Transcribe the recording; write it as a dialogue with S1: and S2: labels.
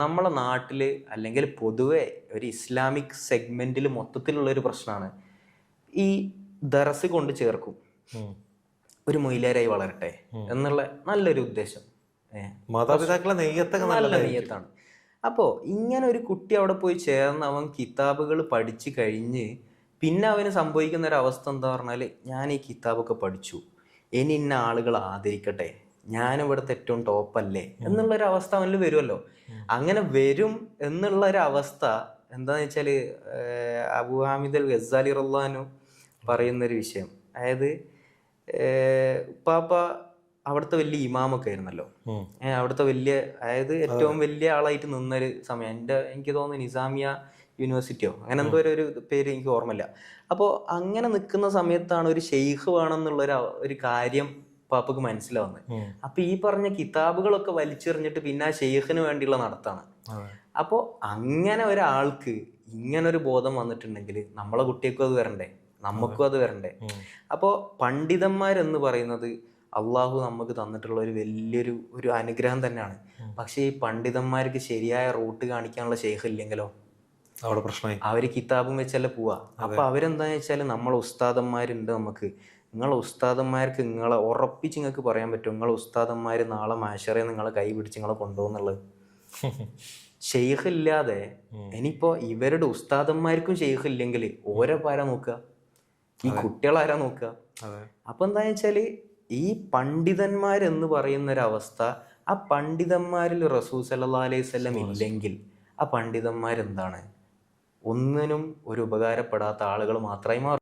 S1: നമ്മളെ നാട്ടിൽ അല്ലെങ്കിൽ പൊതുവെ ഒരു ഇസ്ലാമിക് സെഗ്മെന്റിൽ മൊത്തത്തിലുള്ള ഒരു പ്രശ്നമാണ് ഈ ദറസ് കൊണ്ട് ചേർക്കും ഒരു മൊയിലാരായി വളരട്ടെ എന്നുള്ള നല്ലൊരു ഉദ്ദേശം.
S2: മാതാപിതാക്കളെ നെയ്യത്തൊക്കെ
S1: നല്ല നെയ്യത്താണ്. അപ്പോൾ ഇങ്ങനെ ഒരു കുട്ടി അവിടെ പോയി ചേർന്ന് അവൻ കിതാബുകൾ പഠിച്ചു കഴിഞ്ഞ് പിന്നെ അവന് സംഭവിക്കുന്ന ഒരു അവസ്ഥ എന്താ പറഞ്ഞാൽ, ഞാൻ ഈ കിതാബൊക്കെ പഠിച്ചു, ഇനി ഇന്ന ആളുകൾ ആദരിക്കട്ടെ, ഞാനിവിടുത്തെ ഏറ്റവും ടോപ്പല്ലേ എന്നുള്ളൊരു അവസ്ഥ അവനിൽ വരുമല്ലോ. അങ്ങനെ വരും എന്നുള്ളൊരവസ്ഥ എന്താന്ന് വെച്ചാൽ അബൂ ഹാമിദ് അൽ ഗസാലി റളിയല്ലാഹു പറയുന്നൊരു വിഷയം. അതായത് ഉപ്പാപ്പ അവിടുത്തെ വലിയ ഇമാമൊക്കെ ആയിരുന്നല്ലോ. അവിടുത്തെ വലിയ, അതായത് ഏറ്റവും വലിയ ആളായിട്ട് നിന്നൊരു സമയം. എനിക്ക് തോന്നുന്നു നിസാമിയ യൂണിവേഴ്സിറ്റിയോ അങ്ങനെ എന്തോ ഒരു പേര് എനിക്ക് ഓർമ്മയില്ല. അപ്പോൾ അങ്ങനെ നിൽക്കുന്ന സമയത്താണ് ഒരു ഷെയ്ഖ് വേണമെന്നുള്ള ഒരു കാര്യം പാപ്പക്ക് മനസ്സിലാവുന്നത്. അപ്പൊ ഈ പറഞ്ഞ കിതാബുകളൊക്കെ വലിച്ചെറിഞ്ഞിട്ട് പിന്നെ ആ ഷെയ്ഖിന് വേണ്ടിയുള്ള നടത്താണ്. അപ്പോൾ അങ്ങനെ ഒരാൾക്ക് ഇങ്ങനെ ഒരു ബോധം വന്നിട്ടുണ്ടെങ്കിൽ നമ്മളെ കുട്ടികൾക്കും അത് വരണ്ടേ, നമുക്കും അത് വരണ്ടേ. അപ്പോൾ പണ്ഡിതന്മാരെന്ന് പറയുന്നത് അള്ളാഹു നമുക്ക് തന്നിട്ടുള്ള ഒരു വലിയൊരു അനുഗ്രഹം തന്നെയാണ്. പക്ഷെ ഈ പണ്ഡിതന്മാർക്ക് ശരിയായ റൂട്ട് കാണിക്കാനുള്ള ഷെയ്ഖ് ഇല്ലെങ്കിലോ
S2: അവിടെ പ്രശ്നമായി.
S1: അവര് കിതാബും വെച്ചല്ലേ പോവാ. അപ്പൊ അവരെന്താന്ന് വെച്ചാൽ നമ്മളെ ഉസ്താദന്മാരുണ്ട്, നിങ്ങളെ ഉസ്താദന്മാർക്ക് നിങ്ങളെ ഉറപ്പിച്ച് നിങ്ങൾക്ക് പറയാൻ പറ്റും നിങ്ങളെ ഉസ്താദന്മാര് നാളെ മാശറയെ നിങ്ങളെ കൈ പിടിച്ച് നിങ്ങളെ കൊണ്ടുപോകുന്നുള്ളത്. ഷെയ്ഖ് ഇല്ലാതെ ഇനിയിപ്പോ ഇവരുടെ ഉസ്താദന്മാർക്കും ഷെയ്ഖ് ഇല്ലെങ്കിൽ ഓരോപ്പാരാ നോക്കുക, ഈ കുട്ടികളാരാ നോക്കുക. അപ്പൊ എന്താന്ന് വെച്ചാല് ഈ പണ്ഡിതന്മാരെന്ന് പറയുന്ന ഒരവസ്ഥ, ആ പണ്ഡിതന്മാരിൽ റസൂൽ സല്ലല്ലാഹു അലൈഹി വസല്ലം ഇല്ലെങ്കിൽ ആ പണ്ഡിതന്മാരെന്താണ്, ഒന്നിനും ഒരു ഉപകാരപ്പെടാത്ത ആളുകൾ മാത്രമായി മാറും.